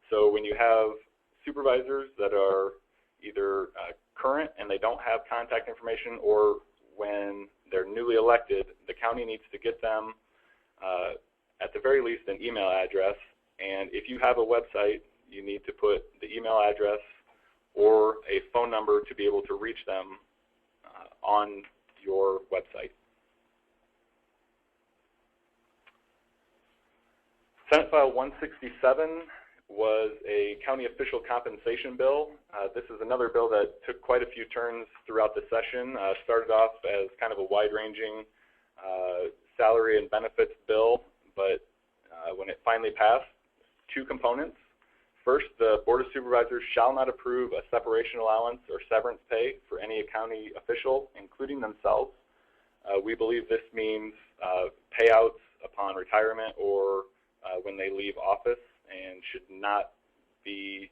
So when you have supervisors that are either current and they don't have contact information, or when they're newly elected, the county needs to get them at the very least an email address. And if you have a website, you need to put the email address or a phone number to be able to reach them on your website. Senate File 167 was a county official compensation bill. This is another bill that took quite a few turns throughout the session. Started off as kind of a wide-ranging salary and benefits bill, but when it finally passed, two components. First, the Board of Supervisors shall not approve a separation allowance or severance pay for any county official, including themselves. We believe this means payouts upon retirement or when they leave office, and should not be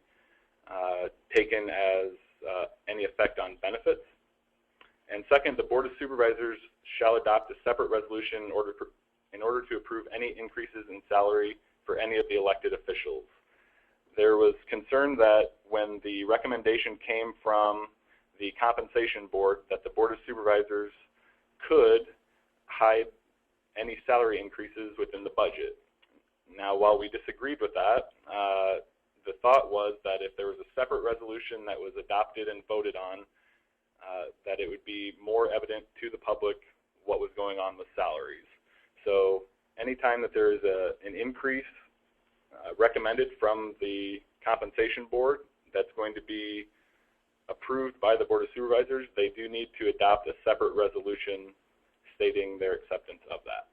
taken as any effect on benefits. And second, the Board of Supervisors shall adopt a separate resolution in order to approve any increases in salary for any of the elected officials. There was concern that when the recommendation came from the Compensation Board, that the Board of Supervisors could hide any salary increases within the budget. Now, while we disagreed with that, the thought was that if there was a separate resolution that was adopted and voted on, that it would be more evident to the public what was going on with salaries. So anytime that there is an increase recommended from the Compensation Board that's going to be approved by the Board of Supervisors, they do need to adopt a separate resolution stating their acceptance of that.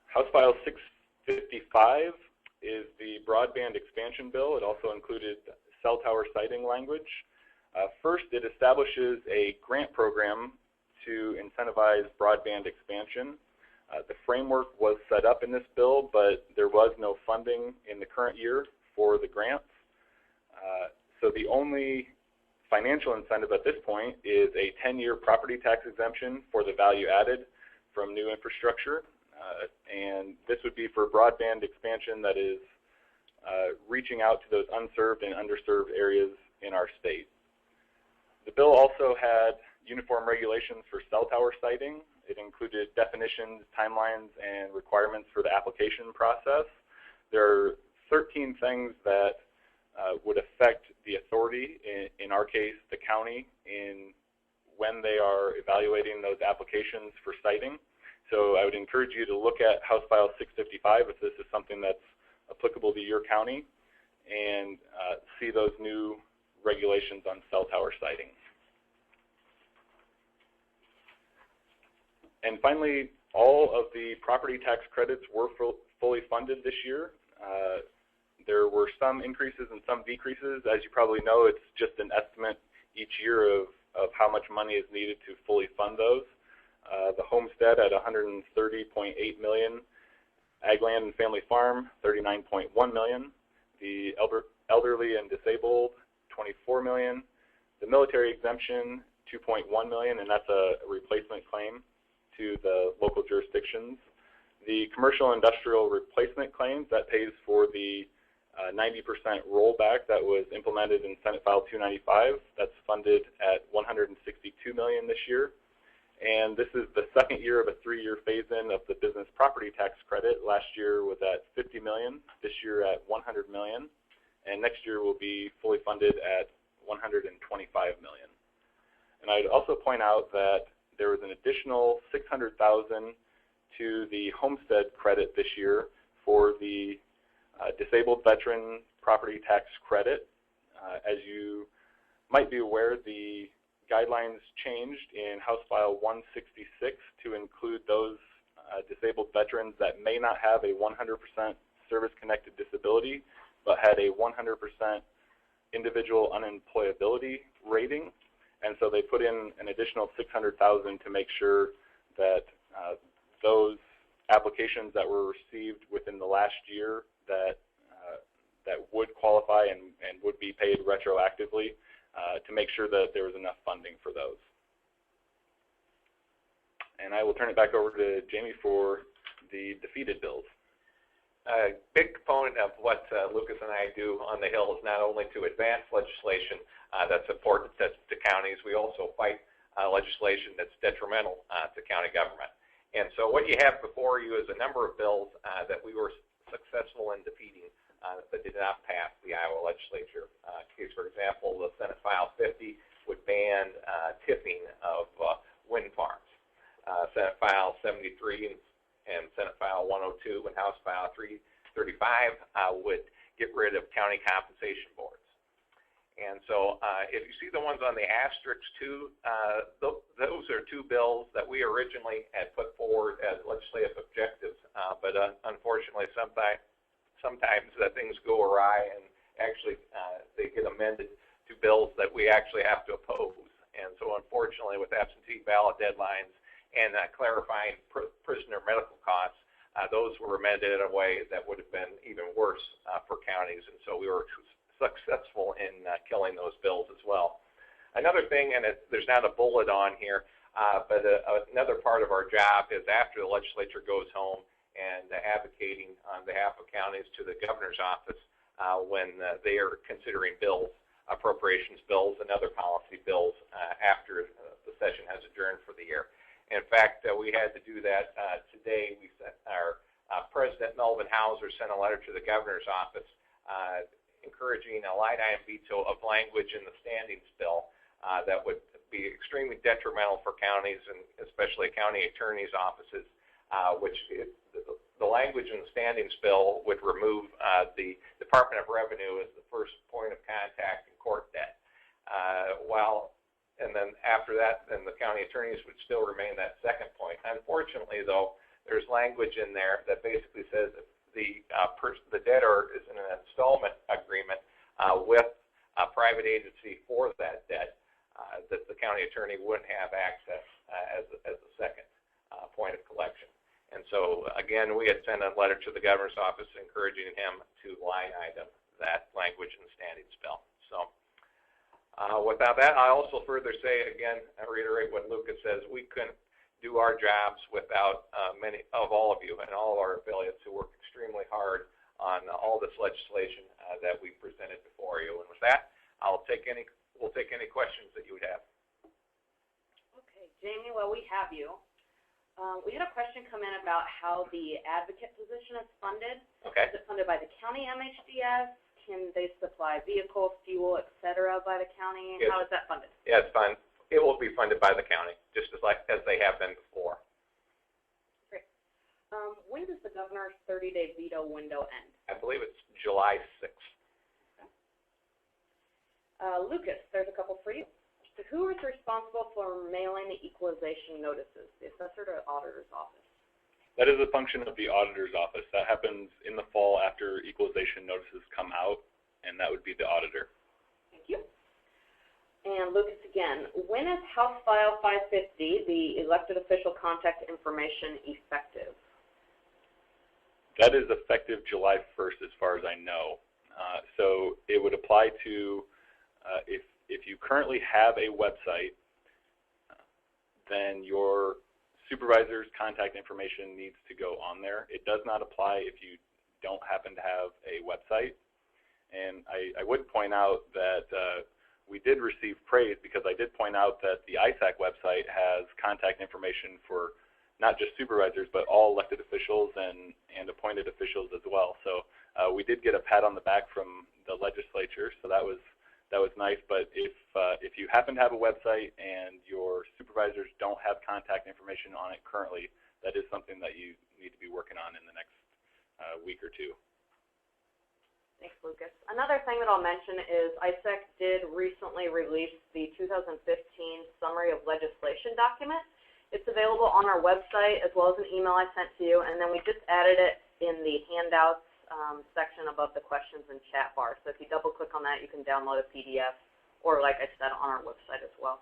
House File 655 is the broadband expansion bill. It also included cell tower siting language. First, it establishes a grant program to incentivize broadband expansion. The framework was set up in this bill, but there was no funding in the current year for the grants. So the only financial incentive at this point is a 10-year property tax exemption for the value added from new infrastructure. And this would be for broadband expansion that is reaching out to those unserved and underserved areas in our state. The bill also had uniform regulations for cell tower siting. It included definitions, timelines, and requirements for the application process. There are 13 things that would affect the authority, in our case, the county, in when they are evaluating those applications for siting. So I would encourage you to look at House File 655 if this is something that's applicable to your county, and see those new regulations on cell tower siting. And finally, all of the property tax credits were fully funded this year. There were some increases and some decreases. As you probably know, it's just an estimate each year of how much money is needed to fully fund those. The homestead at $130.8 million, ag land and family farm $39.1 million, the elderly and disabled $24 million, the military exemption $2.1 million, and that's a replacement claim to the local jurisdictions. The commercial industrial replacement claims, that pays for the 90% rollback that was implemented in Senate File 295. That's funded at $162 million this year. And this is the second year of a 3-year phase-in of the business property tax credit. Last year was at $50 million, this year at $100 million, and next year will be fully funded at $125 million. And I'd also point out that there was an additional $600,000 to the homestead credit this year for the disabled veteran property tax credit. As you might be aware, the guidelines changed in House File 166 to include those disabled veterans that may not have a 100% service-connected disability, but had a 100% individual unemployability rating. And so they put in an additional $600,000 to make sure that those applications that were received within the last year that would qualify and would be paid retroactively, to make sure that there was enough funding for those. And I will turn it back over to Jamie for the defeated bills. A big component of what Lucas and I do on the Hill is not only to advance legislation that's important to counties, we also fight legislation that's detrimental to county government. And so what you have before you is a number of bills that we were successful in defeating that did not pass the Iowa legislature. For example, the Senate File 50 would ban tipping of wind farms. Senate File 73 and Senate File 102 and House File 335 would get rid of county compensation boards. And so if you see the ones on the asterisks too, those are two bills that we originally had put forward as legislative objectives, but unfortunately sometimes things go awry and actually they get amended to bills that we actually have to oppose. And so unfortunately with absentee ballot deadlines and clarifying prisoner medical costs, those were amended in a way that would have been even worse for counties, and so we were successful in killing those bills as well. Another thing, and there's not a bullet on here, but another part of our job is after the legislature goes home and advocating on behalf of counties to the governor's office when they are considering bills, appropriations bills and other policy bills after the session has adjourned for the year. In fact, we had to do that today. We sent our President Melvin Hauser sent a letter to the governor's office encouraging a line item veto of language in the standings bill that would be extremely detrimental for counties and especially county attorneys' offices, which the language in the standings bill would remove the Department of Revenue as the first point of contact in court debt. And then after that, then the county attorneys would still remain that second point. Unfortunately, though, there's language in there that basically says if the debtor is in an installment agreement with a private agency for that debt, that the county attorney wouldn't have access as the second point of collection. And so, again, we had sent a letter to the governor's office encouraging him to line item that language in the standings bill. So, without that, I also further say, again, I reiterate what Lucas says, we couldn't do our jobs without many of all of you and all of our affiliates who work extremely hard on all this legislation that we presented before you. And with that, we'll take any questions that you would have. Okay, Jamie, well, we have you. We had a question come in about how the advocate position is funded. Okay. Is it funded by the county MHDS? Can they supply vehicles, fuel, et cetera, by the county? Yes. How is that funded? Yeah, it's fun. It will be funded by the county, just as they have been before. Great. When does the governor's 30-day veto window end? I believe it's July 6th. Okay. Lucas, there's a couple for you. So who is responsible for mailing the equalization notices, the assessor or auditor's office? That is a function of the auditor's office. That happens in the fall after equalization notices come out, and that would be the auditor. Thank you. And Lucas again, when is House File 550, the elected official contact information, effective? That is effective July 1st as far as I know. So it would apply to, if you currently have a website, then your supervisor's contact information needs to go on there. It does not apply if you don't happen to have a website. And I would point out that we did receive praise because I did point out that the ISAC website has contact information for not just supervisors, but all elected officials and appointed officials as well. So we did get a pat on the back from the legislature, so that was nice. But if you happen to have a website and your supervisors don't have contact information on it currently, that is something that you need to be working on in the next week or two. Thanks, Lucas. Another thing that I'll mention is ISAC did recently release the 2015 Summary of Legislation document. It's available on our website as well as an email I sent to you, and then we just added it in the handouts section above the questions and chat bar. So if you double click on that, you can download a PDF, or like I said, on our website as well.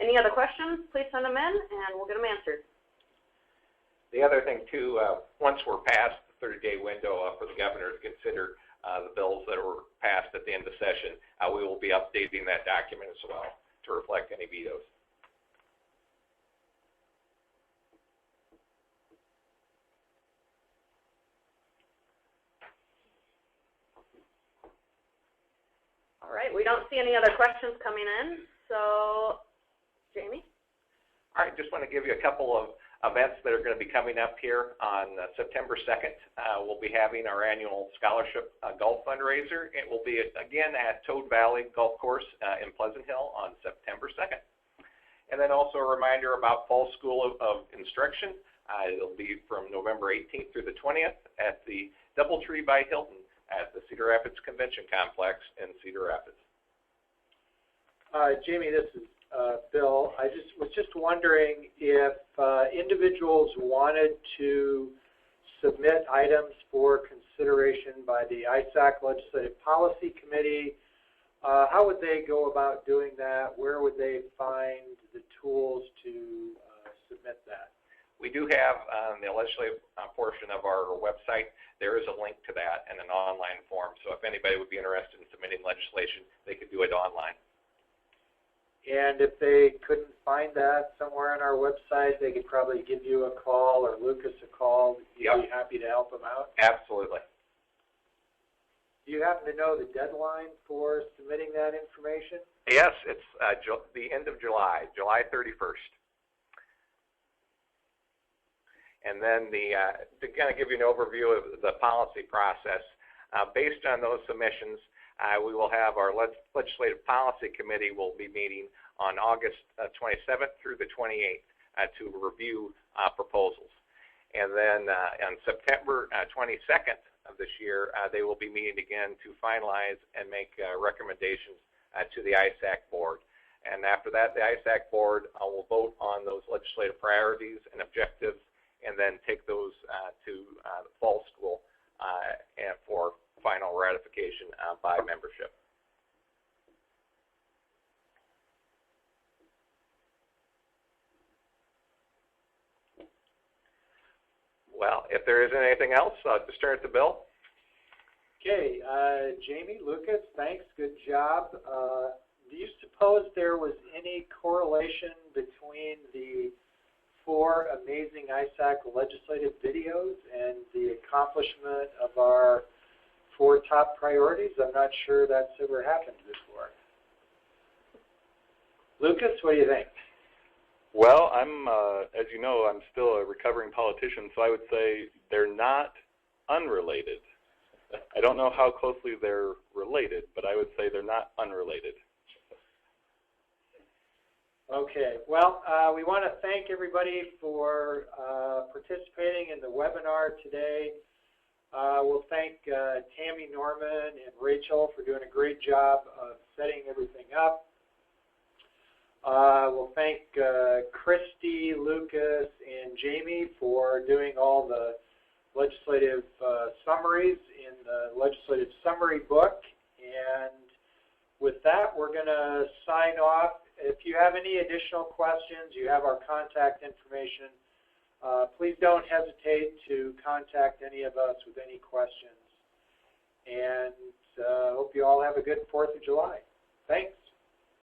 Any other questions, please send them in and we'll get them answered. The other thing too, once we're past the 30-day window for the governor to consider the bills that were passed at the end of session, we will be updating that document as well to reflect any vetoes. All right, we don't see any other questions coming in, so Jamie? All right, just want to give you a couple of events that are going to be coming up here on September 2nd. We'll be having our annual scholarship golf fundraiser. It will be, again, at Toad Valley Golf Course in Pleasant Hill on September 2nd. And then also a reminder about Fall School of Instruction. It'll be from November 18th through the 20th at the Doubletree by Hilton at the Cedar Rapids Convention Complex in Cedar Rapids. Jamie, this is Bill. I was just wondering if individuals wanted to submit items for consideration by the ISAC Legislative Policy Committee, how would they go about doing that? Where would they find the tools to submit that? We do have on the legislative portion of our website, there is a link to that in an online form. So if anybody would be interested in submitting legislation, they could do it online. And if they couldn't find that somewhere on our website, they could probably give you a call or Lucas a call. You'd be happy to help them out? Absolutely. Do you happen to know the deadline for submitting that information? Yes, it's the end of July, July 31st. And then to kind of give you an overview of the policy process, based on those submissions, we will have our Legislative Policy Committee will be meeting on August 27th through the 28th to review proposals. And then on September 22nd of this year, they will be meeting again to finalize and make recommendations to the ISAC board. And after that, the ISAC board will vote on those legislative priorities and objectives and then take those to the fall school and for final ratification by membership. Well, if there isn't anything else, I'll just turn it to Bill. Okay, Jamie, Lucas, thanks, good job. Do you suppose there was any correlation between the 4 amazing ISAC legislative videos and the accomplishment of our 4 top priorities? I'm not sure that's ever happened before. Lucas, what do you think? Well, as you know, I'm still a recovering politician, so I would say they're not unrelated. I don't know how closely they're related, but I would say they're not unrelated. Okay, well, we want to thank everybody for participating in the webinar today. We'll thank Tammy Norman and Rachel for doing a great job of setting everything up. We'll thank Christy, Lucas, and Jamie for doing all the legislative summaries in the legislative summary book. And with that, we're going to sign off. If you have any additional questions, you have our contact information. Please don't hesitate to contact any of us with any questions. And hope you all have a good 4th of July. Thanks.